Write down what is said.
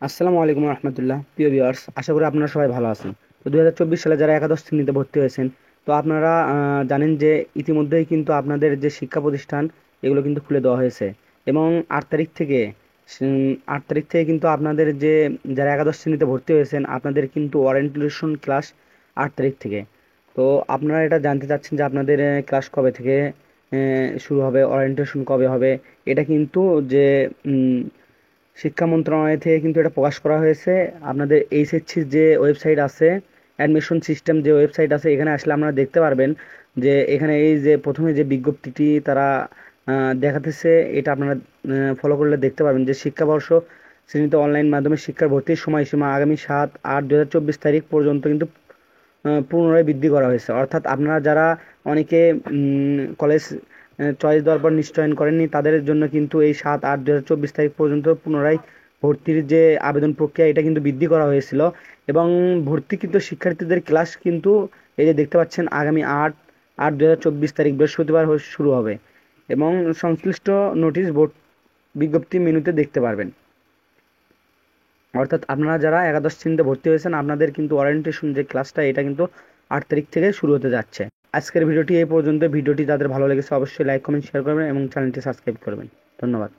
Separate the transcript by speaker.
Speaker 1: আসসালামু আলাইকুম রহমতুল্লাহ, প্রিয় ভিউয়ার্স, আশা করি আপনারা সবাই ভালো আছেন। তো 2024 সালে যারা একাদশ শ্রেণীতে ভর্তি হয়েছেন, তো আপনারা জানেন যে ইতিমধ্যেই কিন্তু আপনাদের যে শিক্ষা প্রতিষ্ঠান এগুলো কিন্তু খুলে দেওয়া হয়েছে। এবং 8 তারিখ থেকে 8 তারিখ থেকে কিন্তু আপনাদের যে যারা একাদশ শ্রেণীতে ভর্তি হয়েছেন আপনাদের কিন্তু ওরিয়েন্টেশন ক্লাস 8 তারিখ থেকে। তো আপনারা এটা জানতে চাচ্ছেন যে আপনাদের ক্লাস কবে থেকে শুরু হবে, ওরিয়েন্টেশন কবে হবে। এটা কিন্তু যে শিক্ষা মন্ত্রণালয় থেকে কিন্তু এটা প্রকাশ করা হয়েছে। আপনাদের এইচএসসির যে ওয়েবসাইট আছে, অ্যাডমিশন সিস্টেম যে ওয়েবসাইট আছে, এখানে আসলে আপনারা দেখতে পারবেন যে এখানে এই যে প্রথমে যে বিজ্ঞপ্তিটি তারা দেখাতেছে, এটা আপনারা ফলো করলে দেখতে পারবেন যে শিক্ষাবর্ষ শ্রেণীতে অনলাইন মাধ্যমে শিক্ষার ভর্তির সময়সীমা আগামী 7/8/2024 পর্যন্ত কিন্তু পুনরায় বৃদ্ধি করা হয়েছে। অর্থাৎ আপনারা যারা অনেকে কলেজ চয়েস দেওয়ার পর নিশ্চয়ন করেননি, তাদের জন্য কিন্তু এই 7/8/2024 পর্যন্ত পুনরায় ভর্তির যে আবেদন প্রক্রিয়া এটা কিন্তু বৃদ্ধি করা হয়েছিল। এবং ভর্তিকৃত শিক্ষার্থীদের ক্লাস কিন্তু এই যে দেখতে পাচ্ছেন আগামী 8/8/2024 বৃহস্পতিবার শুরু হবে। এবং সংশ্লিষ্ট নোটিশ বোর্ড বিজ্ঞপ্তি মেনুতে দেখতে পারবেন। অর্থাৎ আপনারা যারা একাদশ শ্রেণীতে ভর্তি হয়েছেন আপনাদের কিন্তু ওরিয়েন্টেশন যে ক্লাসটা এটা কিন্তু 8 তারিখ থেকে শুরু হতে যাচ্ছে। আজকের ভিডিওটি এই পর্যন্ত। ভিডিওটি যাদের ভালো লেগেছে অবশ্যই লাইক কমেন্ট শেয়ার করবেন এবং চ্যানেলটি সাবস্ক্রাইব করবেন। ধন্যবাদ।